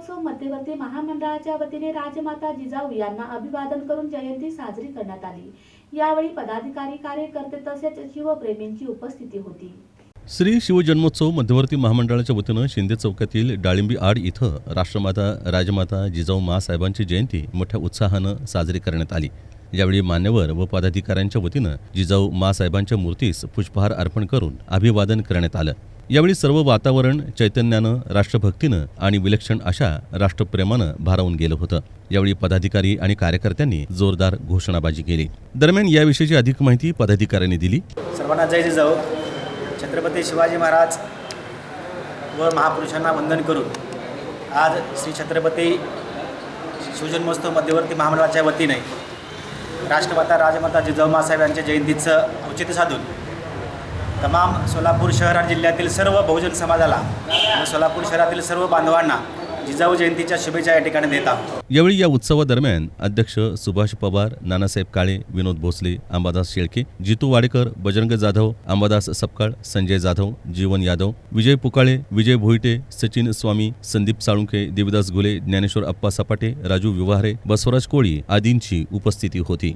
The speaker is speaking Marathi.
जन्मोत्सव मध्यवर्ती महामंडळाच्या वतीने राजमाता जिजाऊ यांना अभिवादन करून जयंती साजरी करण्यात आली। यावेळी पदाधिकारी, कार्यकर्ते तसेच शिवप्रेमींची उपस्थिती होती। श्री शिवजन्मोत्सव मध्यवर्ती महामंडळाच्या वतीनं शिंदे चौकातील डाळिंबी आड इथं राष्ट्रमाता राजमाता जिजाऊ माँसाहेबांची जयंती मोठ्या उत्साहानं साजरी करण्यात आली। यावेळी मान्यवर व पदाधिकाऱ्यांच्या वतीनं जिजाऊ माँसाहेबांच्या मूर्तीस पुष्पहार अर्पण करून अभिवादन करण्यात आलं। यावेळी सर्व वातावरण चैतन्यानं, राष्ट्रभक्तीनं आणि विलक्षण अशा राष्ट्रप्रेमानं भारावून गेलं होतं। यावेळी पदाधिकारी आणि कार्यकर्त्यांनी जोरदार घोषणाबाजी केली। दरम्यान याविषयीची अधिक माहिती पदाधिकाऱ्यांनी दिली। सर्वांना जय जिजाऊ। छत्रपती शिवाजी महाराज व महापुरुषांना वंदन करून आज श्री छत्रपती शिवजन्मोत्सव मध्यवर्ती महामंडळाच्या वतीने राष्ट्रमाता राजमाता जिजाऊ माँसाहेब यांच्या जयंतीचं औचित्य साधून तमाम सोलापूर शहर आणि जिल्ह्यातील सर्व बहुजन समाजाला आणि सोलापूर शहरातील सर्व बांधवांना जिजाऊ जयंतीच्या शुभेच्छा या ठिकाणी देत आहोत। यावेळी या उत्सवादरम्यान अध्यक्ष सुभाष पवार, नानासाहेब काळे, विनोद भोसले, अंबादास शेळके, जितू वाडेकर, बजरंग जाधव, अंबादास सपकाळ, संजय जाधव, जीवन यादव, विजय पुकाळे, विजय भोईटे, सचिन स्वामी, संदीप साळुंखे, देविदास घुले, ज्ञानेश्वर अप्पा सपाटे, राजू विवाहरे, बसवराज कोळी आदींची उपस्थिती होती।